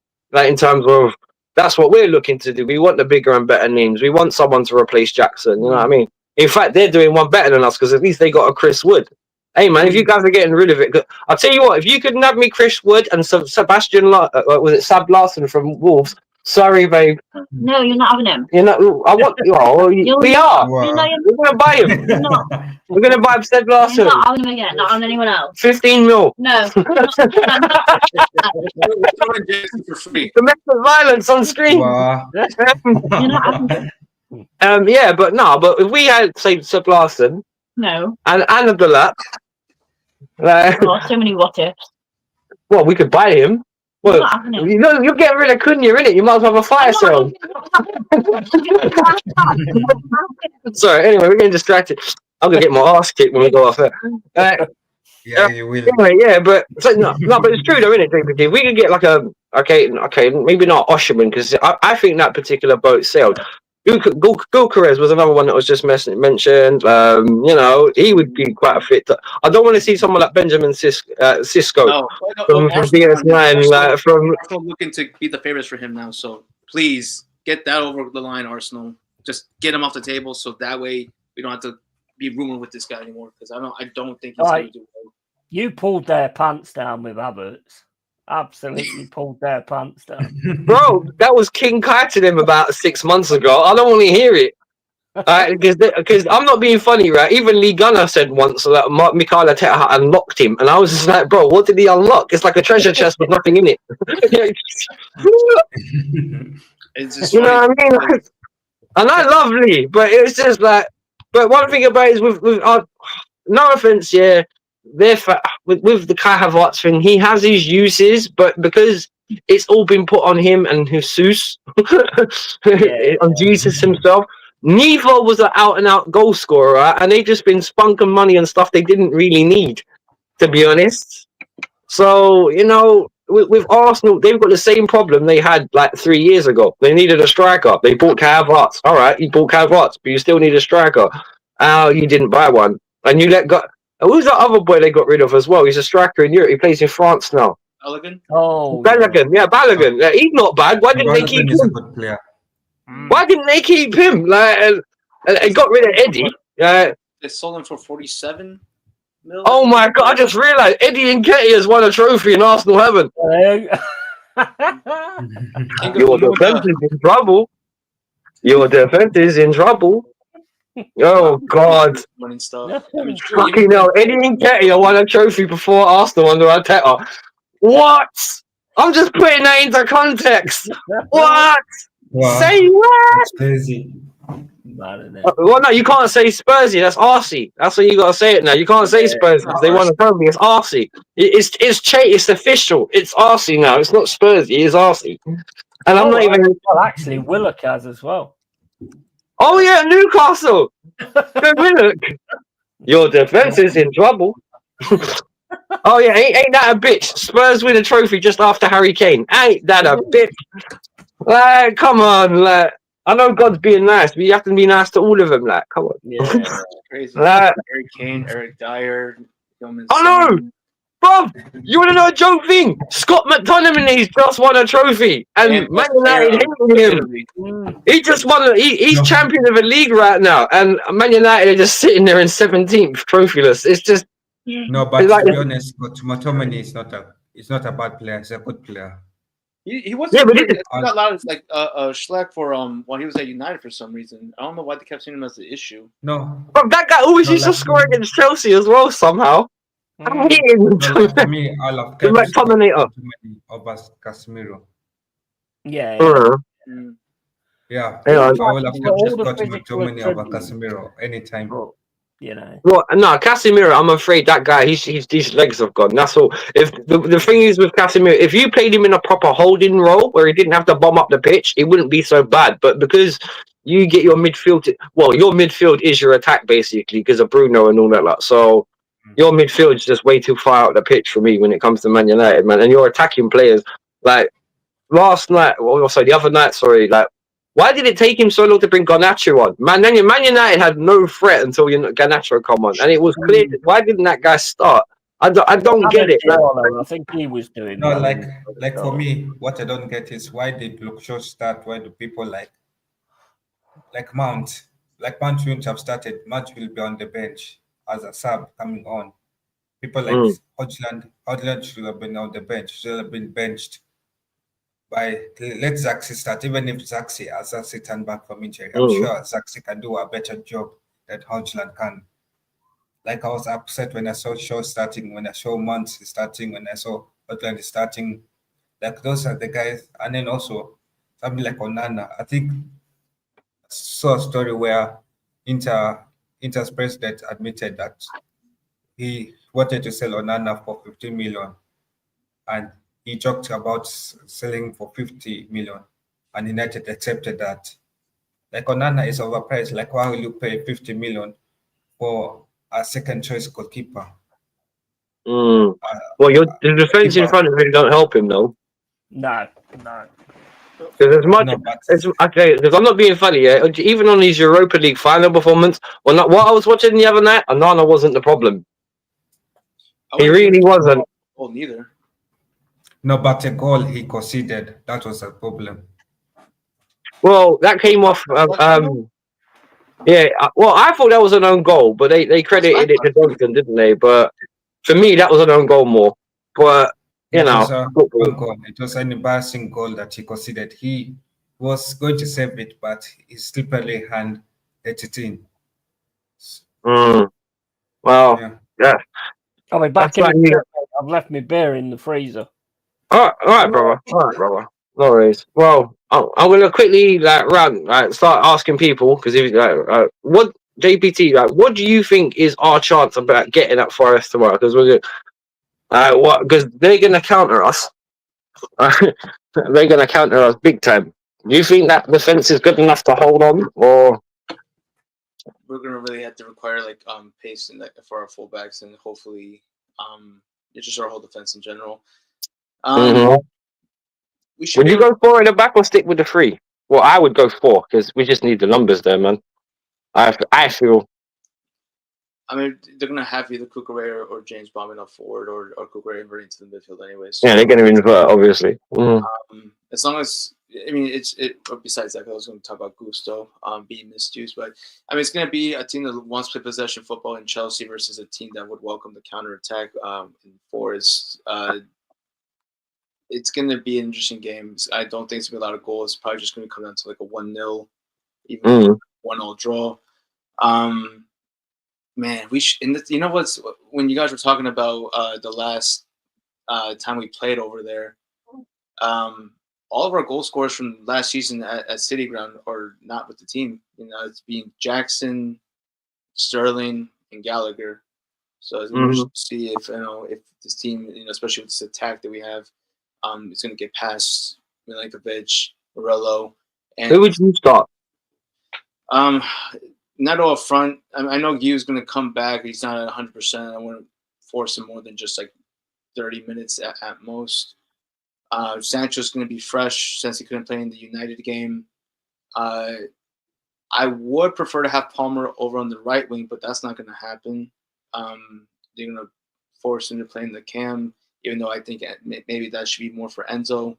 in terms of, that's what we're looking to do. We want the bigger and better names. We want someone to replace Jackson. You know what I mean? In fact, they're doing one better than us, because at least they got a Chris Wood. Hey, man, if you guys are getting rid of it, I'll tell you what, if you could nab me Chris Wood and Sab Larson from Wolves, sorry, babe. No, you're not having him. You're not. I want. We are. Wow. We're going to buy him. You're not. We're going to buy Seb Larson. You're not having him again. Not on anyone else. 15 mil. No. for free. Domestic violence on screen. Wow. You're not having him. Yeah, but no, but if we had say Seb Larson No. and Abdullah, Oh, so many what ifs. well, we could buy him. I'm Well, not having him. you know, you're getting rid of Cunha, innit? You might as well have a fire sale. Sorry, anyway, we're getting distracted. I'm gonna get my ass kicked when we go off there. Yeah, you will. Anyway, yeah, but so, no, but it's true though, isn't it, JPT? We could get like a okay, maybe not Osherman because I think that particular boat sailed. Gulcarez was another one that was just mentioned. You know, he would be quite a fit. I don't want to see someone like Benjamin Cisco from DS9, from Arsenal looking to be the favorites for him now. So please get that over the line, Arsenal. Just get him off the table, so that way we don't have to be rumored with this guy anymore. Because I don't think he's going to do well. You pulled their pants down with Havertz. Absolutely pulled their pants down. Bro, that was King Kai to them about 6 months ago. I don't want to hear it. Because I'm not being funny, right? Even Lee Gunner said once that Mikel Arteta unlocked him, and I was just like, bro, what did he unlock? It's like a treasure chest with nothing in it. It's just you know what I mean? And I love Lee, but it's just like, but one thing about it is with our, no offense, yeah, with the Kai Havertz thing, he has his uses, but because it's all been put on him and Jesus, on Jesus himself. Neither was an out-and-out goal scorer, and they've just been spunking money and stuff they didn't really need, to be honest. So, you know, with Arsenal, they've got the same problem they had like 3 years ago. They needed a striker. They bought Kai Havertz. All right, you bought Kai Havertz, but you still need a striker. You didn't buy one. And you let go. Who's that other boy they got rid of as well? He's a striker in Europe. He plays in France now. Balogun? Oh, Balogun. Yeah, Balogun. He's not bad. Why didn't they keep Balogun is a him? good player. Why didn't they keep him? Like, and got rid of Eddie. They sold him for 47 million. Oh my god! I just realised Eddie Nketiah has won a trophy and Arsenal haven't. Your defense is in trouble. Your defense is in trouble. Oh God! Winning stuff. I mean, Fucking hell! Eddie Nketiah won a trophy before Arsenal under Arteta. What? I'm just putting that into context. What? Wow. Say what? That's crazy. Well, no, you can't say Spursy. That's Arsey. That's what you got to say it now. You can't say Spursy because they won a trophy. It's Arsey. It's official. It's Arsey now. It's not Spursy. It's Arsey. And I'm not even. Well, actually, Willock has as well. Oh yeah, Newcastle. Good Willock. Your defense is in trouble. Oh yeah, ain't that a bitch? Spurs win a trophy just after Harry Kane. Ain't that a bitch? Like, come on, like. I know God's being nice, but you have to be nice to all of them. Like, come on. Yeah, crazy. Like, Harry Kane, Eric Dyer. I know, bro. You want to know a joke thing? Scott McTominay's just won a trophy, and Man United hated him. He just won. He's champion of a league right now, and Man United are just sitting there in 17th, trophyless. It's just no. But to be honest, McTominay is not a bad player. He's a good player. He wasn't. Yeah, but he got a lot of like slack for when he was at United for some reason. I don't know why they kept seeing him as the issue. No, bro, that guy always used to score against Chelsea as well somehow. I hate him. For me, I love McTominay over Casemiro. Yeah. Yeah, I will have just got McTominay over Casemiro anytime. You know. Well, no, Casemiro. I'm afraid that guy. His legs have gone. That's all. If the thing is with Casemiro, if you played him in a proper holding role where he didn't have to bomb up the pitch, it wouldn't be so bad. But because you get your midfield, your midfield is your attack basically because of Bruno and all that lot. So your midfield is just way too far out the pitch for me when it comes to Man United, man. And your attacking players, like the other night, like. Why did it take him so long to bring Garnacho on? Man United had no threat until Garnacho come on, and it was clear. Why didn't that guy start? I don't get it. I think he was doing. No, like for me, what I don't get is why did Luke Shaw start? Why do people like Mount? Like Mount shouldn't have started. Mount will be on the bench as a sub coming on. People like Hodgland should have been on the bench. Should have been benched. Let Zaxi start, even if Zaxi turn back from injury. I'm sure Zaxi can do a better job than Hodgland can. Like I was upset when I saw Shaw starting, when I saw Mount starting, when I saw Hodgland starting. Like those are the guys, and then also something like Onana. I think saw a story where Inter's president admitted that he wanted to sell Onana for 15 million, and he joked about selling for 50 million, and United accepted that. Like, Onana is overpriced. Like, why will you pay 50 million for a second choice goalkeeper? Well, the defense in front of him don't help him though. No. Because as much No, but as okay, because I'm not being funny, yeah. Even on his Europa League final performance, well, not what I was watching the other night, Onana wasn't the problem. He really wasn't. Well, neither. no, but a goal he conceded, that was a problem. Well, that came off. Yeah. Well, I thought that was an own goal, but they credited it to Duncan, didn't they? But for me, that was an own goal more. But you know, It was an embarrassing goal that he conceded. He was going to save it, but his slippery hand let it in. Well, yeah. I'll be back in. I've left my beer in the freezer. All right, brother. No worries. Well, I'm gonna quickly start asking people because what JPT what do you think is our chance about getting at Forest tomorrow? Because we're gonna, because they're gonna counter us. They're gonna counter us big time. Do you think that defense is good enough to hold on, or we're gonna really have to require like pace for our fullbacks and hopefully just our whole defense in general. Would you go 4 in the back or stick with the 3? Well, I would go 4 because we just need the numbers there, man. I feel. I mean, they're gonna have either Cucurella or James bombing up forward, or Cucurella inverting to the midfield, anyways. So, yeah, they're gonna invert, obviously. As long as besides that, I was going to talk about Gusto being misused, but I mean, it's going to be a team that wants to play possession football in Chelsea versus a team that would welcome the counter attack in Forest. It's going to be an interesting game. I don't think it's going to be a lot of goals. It's probably just going to come down to like a 1-0, even 1-0 draw. Man, you know what's when you guys were talking about the last time we played over there. All of our goal scorers from last season at City Ground are not with the team. You know, it's being Jackson, Sterling, and Gallagher. So it's interesting to see if this team, especially with this attack that we have, is going to get past Milinkovic, Morello, and who would you start? Neto up front. I know Gu's going to come back. He's not at 100%. I wouldn't force him more than just like 30 minutes at most. Sancho's going to be fresh since he couldn't play in the United game. I would prefer to have Palmer over on the right wing, but that's not going to happen. They're going to force him to play in the cam, even though I think maybe that should be more for Enzo,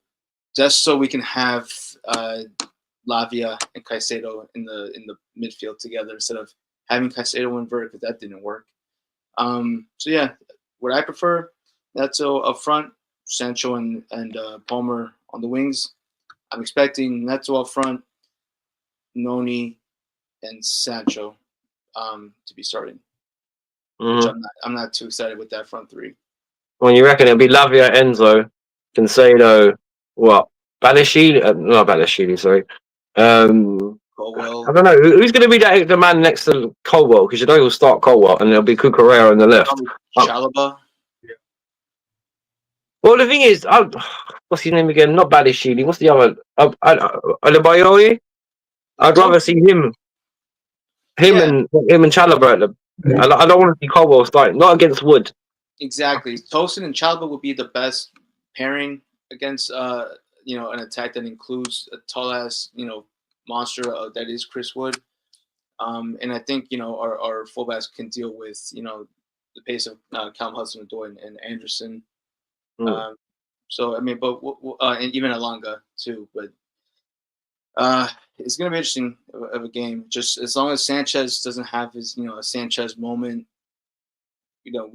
just so we can have Lavia and Caicedo in the midfield together instead of having Caicedo invert, because that didn't work. So yeah, what I prefer, that's up front. Sancho and Palmer on the wings. I'm expecting Neto up front, Noni, and Sancho to be starting. Which I'm not too excited with that front 3. Well, you reckon it'll be Lavia, Enzo, Cancelo, what? Balashidi? Not Balashidi, sorry. Colwell. I don't know. Who's going to be the man next to Colwell? Because you know he'll start Colwell, and there'll be Cucurella on the left. Chalobah. Well, the thing is, what's his name again? Not Balashidi. What's the other? Adebayoye? I'd rather see him and Chalobah. I don't want to see Colwell starting. Not against Wood. Exactly. Tosin and Chalobah would be the best pairing against an attack that includes a tall ass monster that is Chris Wood. And I think our fullbacks can deal with the pace of Callum Hudson-Odoi and Anderson. So I mean, but and even Alanga too. But it's gonna be interesting of a game. Just as long as Sanchez doesn't have his a Sanchez moment, I don't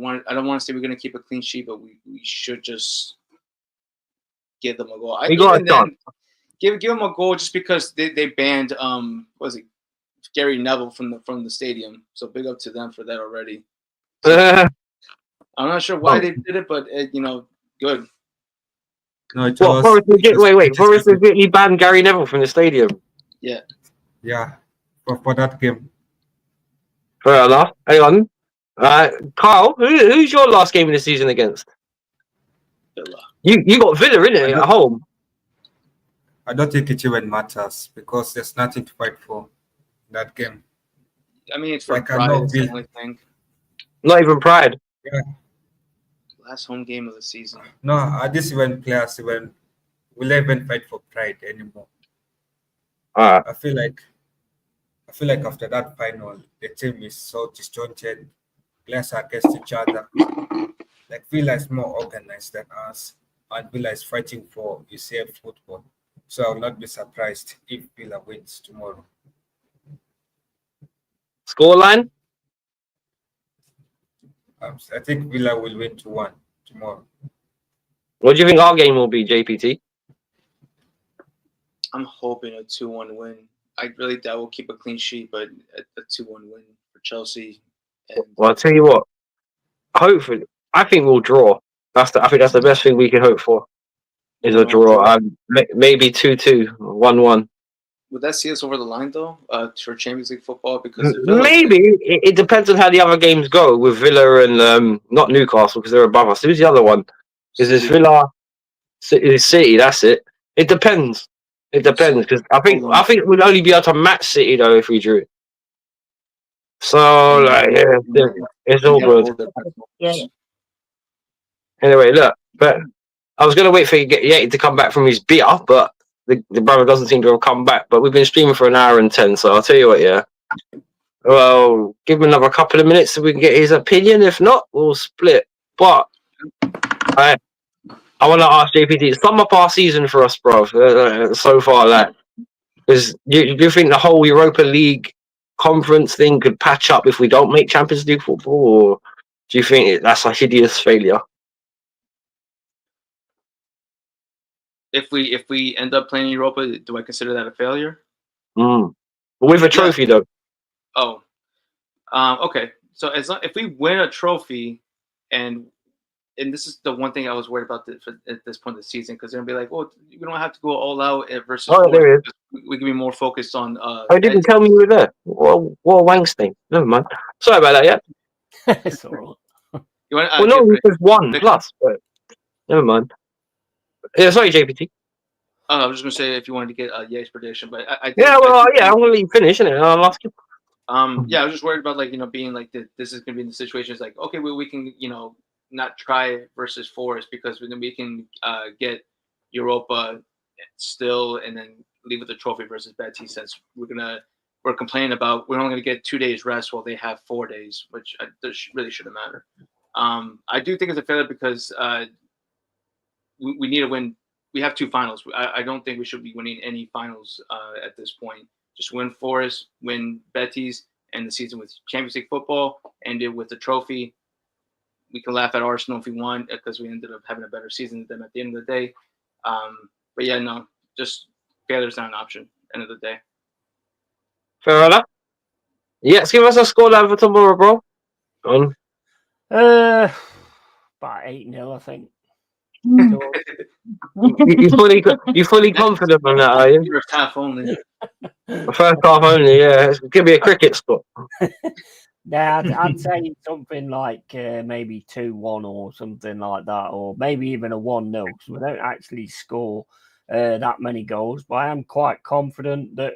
want to say we're gonna keep a clean sheet, but we should just give them a goal. Give them a goal just because they banned Gary Neville from the stadium. So big up to them for that already. I'm not sure why they did it, but good. No, Forest legitimately banned Gary Neville from the stadium. Yeah. Yeah, for that game. Fair enough. Hang on. Kyle, who's your last game of the season against? Villa. You got Villa, innit, at home? I don't think it even matters because there's nothing to fight for that game. I mean, it's for Like, I pride. know It's the Villa. only thing. Not even pride. Yeah. Last home game of the season. No, this even players even will even fight for pride anymore. Alright. I feel like after that final, the team is so disjointed. Players are against each other. Like Villa is more organized than us, and Villa is fighting for UCL football. So I will not be surprised if Villa wins tomorrow. Scoreline? I think Villa will win 2-1 tomorrow. What do you think our game will be, JPT? I'm hoping a 2-1 win. I really doubt we'll keep a clean sheet, but a 2-1 win for Chelsea. And Well, I'll tell you what. Hopefully, I think we'll draw. I think that's the best thing we can hope for. Is a draw. Maybe 2-2, 1-1. would that see us over the line though, for Champions League football? Because Maybe it depends on how the other games go with Villa and not Newcastle because they're above us. Who's the other one? Is this Villa, City? That's it. It depends. It depends because I think we'd only be able to match City though if we drew. So like it's all good. Yeah. Anyway, look, but I was gonna wait for Yeti to come back from his beer, but the brother doesn't seem to have come back. But we've been streaming for 1 hour and 10, so I'll tell you what, yeah. Well, give him another couple of minutes so we can get his opinion. If not, we'll split. But I want to ask JPT, sum up our season for us, bro. So far, like, because do you think the whole Europa League conference thing could patch up if we don't make Champions League football, or do you think that's a hideous failure? If we end up playing Europa, do I consider that a failure? With a trophy, though. Oh, okay. So if we win a trophy, and this is the one thing I was worried about at this point of the season, because they're gonna be like, well, we don't have to go all out versus. Oh, there it is. We can be more focused on. I didn't tell me you were there. What a Wangstein. Never mind. Sorry about that. Yeah. It's all right. You want, Well, no, it was 1 plus, but never mind. Yeah, sorry, JPT. I was just gonna say if you wanted to get Ye's prediction, but I'm gonna let you finish, innit? I'll ask you. Yeah, I was just worried about being like this is gonna be in the situation. It's like okay, we can not try versus Forest because then we can get Europa still and then leave with the trophy versus Betis since we're complaining about we're only gonna get 2 days rest while they have 4 days, which really shouldn't matter. I do think it's a failure because we need to win. We have 2 finals. I don't think we should be winning any finals at this point. Just win Forest, win Betis, and the season with Champions League football, end it with the trophy. We can laugh at Arsenal if we want because we ended up having a better season than them at the end of the day. But yeah, no, just failure's not an option. End of the day. Fair enough. Yes, give us a scoreline for tomorrow, bro. On. About 8-0, I think. You fully confident on that, are you? First half only. First half only, yeah. It's gonna be a cricket score. Nah, I'd say something like maybe 2-1 or something like that, or maybe even a 1-0 because we don't actually score that many goals. But I am quite confident that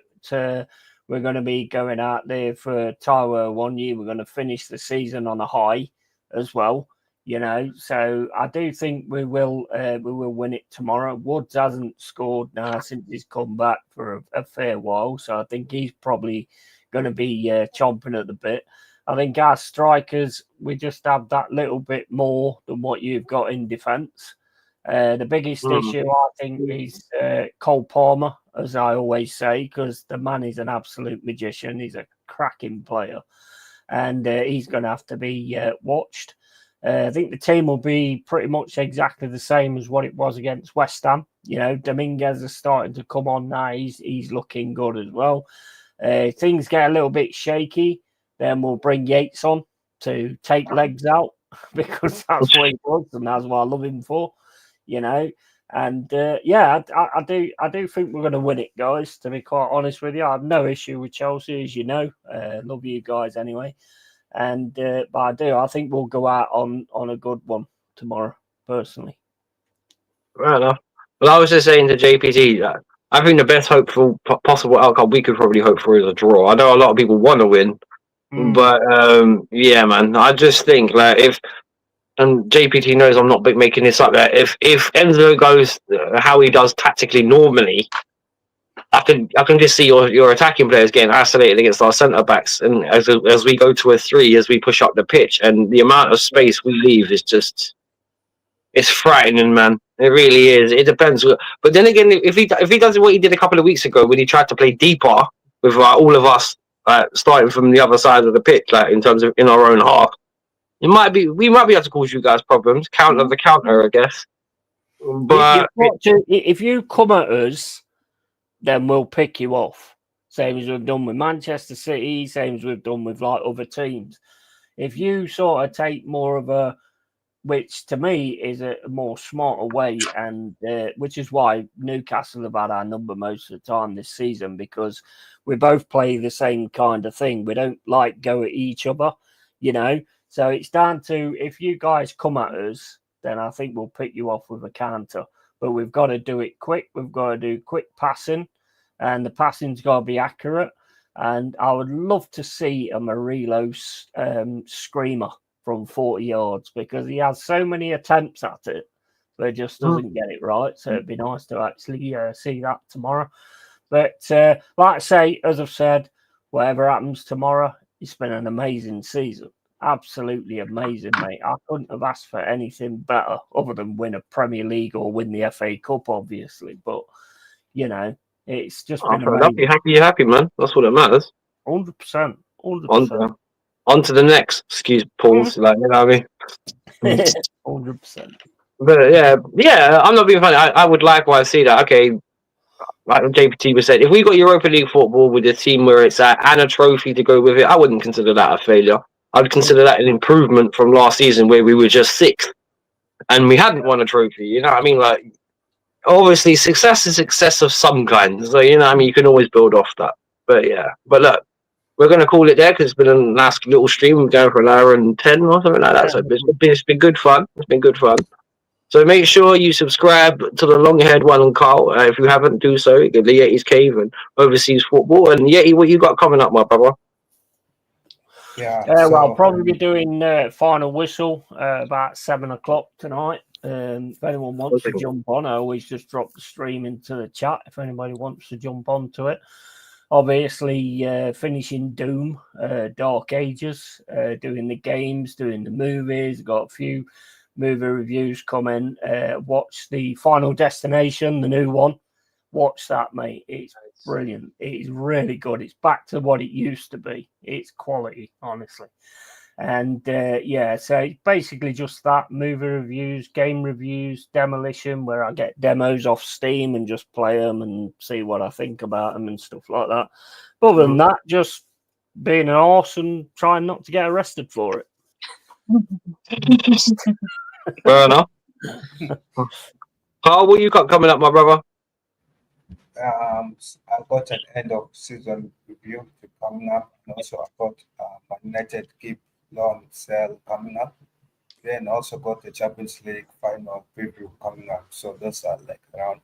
we're going to be going out there for Taiwo 1 year. We're going to finish the season on a high as well. So I do think we will win it tomorrow. Woods hasn't scored now since he's come back for a fair while, so I think he's probably going to be chomping at the bit. I think our strikers, we just have that little bit more than what you've got in defence. The biggest issue, I think, is Cole Palmer, as I always say, because the man is an absolute magician. He's a cracking player, and he's going to have to be watched. I think the team will be pretty much exactly the same as what it was against West Ham. Dominguez is starting to come on now. He's looking good as well. Things get a little bit shaky, then we'll bring Yates on to take legs out because that's what he does and that's what I love him for. And I do think we're going to win it, guys. To be quite honest with you, I have no issue with Chelsea, as you know. Love you guys anyway. And but I think we'll go out on a good one tomorrow, personally. Fair enough. Well, I was just saying to JPT that I think the best hopeful possible outcome we could probably hope for is a draw. I know a lot of people want to win, but yeah, man, I just think like and JPT knows I'm not making this up. That if Enzo goes how he does tactically normally, I can just see your attacking players getting isolated against our centre backs, and as we go to a 3, as we push up the pitch, and the amount of space we leave is just. It's frightening, man. It really is. It depends. But then again, if he does what he did a couple of weeks ago when he tried to play deeper with all of us starting from the other side of the pitch, like in terms of in our own half, we might be able to cause you guys problems. Counter the counter, I guess. But if you come at us, then we'll pick you off. Same as we've done with Manchester City. Same as we've done with like other teams. If you sort of take more of a which to me is a more smarter way, and which is why Newcastle have had our number most of the time this season, because we both play the same kind of thing. We don't like go at each other, you know. So it's down to if you guys come at us, then I think we'll pick you off with a counter. But we've got to do it quick. We've got to do quick passing, and the passing's got to be accurate. And I would love to see a Murillo screamer from 40 yards, because he has so many attempts at it, but just doesn't get it right. So it'd be nice to actually see that tomorrow. But like I say, as I've said, whatever happens tomorrow, it's been an amazing season. Absolutely amazing, mate. I couldn't have asked for anything better other than win a Premier League or win the FA Cup, obviously. But, you know, it's just been amazing. Happy, man. That's what it matters. 100%. 100%. On to the next. Excuse pause. Like, you know what I mean? 100%. But yeah, I'm not being funny. I would likewise see that. Okay, like JPT was saying, if we got Europa League football with a team where it's at and a trophy to go with it, I wouldn't consider that a failure. I'd consider that an improvement from last season where we were just 6th and we hadn't won a trophy. You know what I mean? Like, obviously, success is success of some kind. So, you know what I mean? You can always build off that. But yeah, but look. We're going to call it there because it's been a nice little stream. We're going for an hour and 10 or something like that. So it's been good fun. It's been good fun. So make sure you subscribe to the long-haired one and Carl. If you haven't, do so. Get the Yeti's Cave and Overseas Football. And Yeti, what you got coming up, my brother? Yeah. Well, I'll probably be doing final whistle about 7 o'clock tonight. If anyone wants to jump on, I always just drop the stream into the chat if anybody wants to jump onto it. Obviously, finishing Doom, Dark Ages, doing the games, doing the movies. Got a few movie reviews coming. Watch the Final Destination, the new one. Watch that, mate. It's brilliant. It is really good. It's back to what it used to be. It's quality, honestly. And so it's basically just that. Movie reviews, game reviews, Demolition, where I get demos off Steam and just play them and see what I think about them and stuff like that. But other than that, just being an arse and trying not to get arrested for it. Fair enough. Carl, what you got coming up, my brother? I've got an end of season review coming up, and also I've got Man United keep loan sale coming up. Then also got the Champions League final preview coming up. So those are like around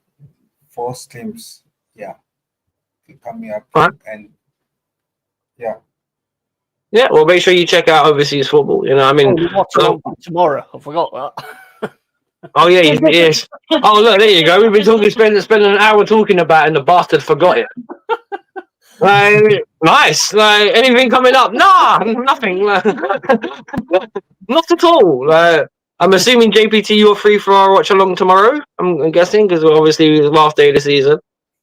4 streams, coming up. Right. And well, make sure you check out Overseas Football. You know, I mean, tomorrow. I forgot that. Oh yeah, yes. Oh look, there you go. We've been talking, spending an hour talking about it, and the bastard forgot it. Nice. Like, anything coming up? Nah, nothing. Not at all. I'm assuming JPT, you're free for our watch along tomorrow. I'm guessing because obviously it's the last day of the season.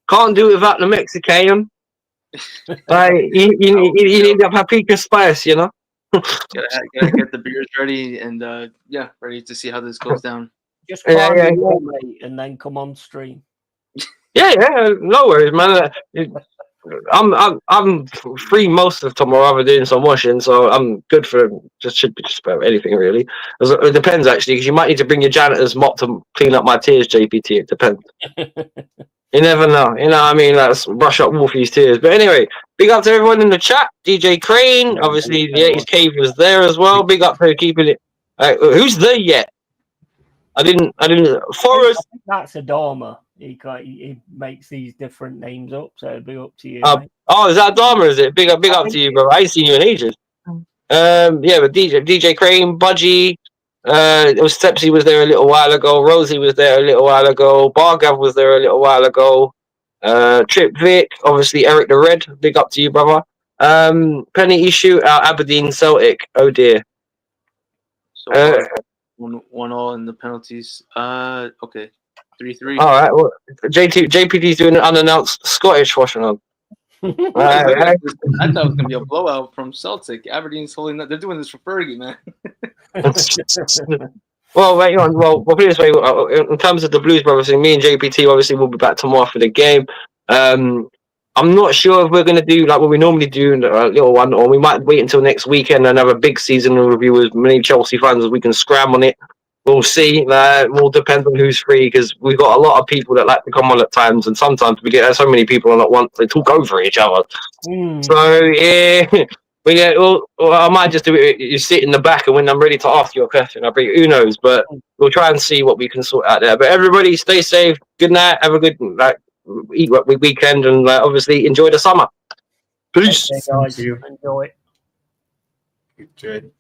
Can't do it without the Mexican. You need a paprika spice, you know. gotta get the beers ready and ready to see how this goes down. Just mate, and then come on stream. Yeah, no worries, man. I'm free most of tomorrow, other doing some washing, so I'm good for should be just about anything really. It depends actually, because you might need to bring your janitor's mop to clean up my tears, JPT. It depends. You never know. You know what I mean? Let's brush up Wolfie's tears. But anyway, big up to everyone in the chat. DJ Crane, obviously the 80s Cave was there as well. Big up for keeping it. Who's there yet? I didn't. Forest. I think that's Adama. He makes these different names up, so big up to you. Mate. Oh, is that Adama? Is it? Big up to you, bro. I ain't seen you in ages. Yeah, but DJ Crane, Budgie. It was Stepsy was there a little while ago. Rosie was there a little while ago. Bargav was there a little while ago. Trip Vic, obviously Eric the Red. Big up to you, brother. Penny issue out Aberdeen Celtic. Oh dear. So 1-1 in the penalties. Okay, 3-3. All right. Well, JPT's doing an unannounced Scottish washing up. I thought it was gonna be a blowout from Celtic. Aberdeen's holding that. They're doing this for Fergie, man. Well, wait on. Well, put it this way. In terms of the Blues brothers, me and JPT obviously will be back tomorrow for the game. I'm not sure if we're going to do like what we normally do, a little one, or we might wait until next weekend and have a big season review with many Chelsea fans as we can scram on it. We'll see. It all depends on who's free, because we've got a lot of people that like to come on at times, and sometimes we get so many people on at once, they talk over each other. So, yeah. I might just do it. You sit in the back, and when I'm ready to ask you a question, I'll bring it. Who knows? But we'll try and see what we can sort out there. But everybody, stay safe. Good night. Have a good weekend, and obviously enjoy the summer. Peace. Okay, guys. Enjoy. Good.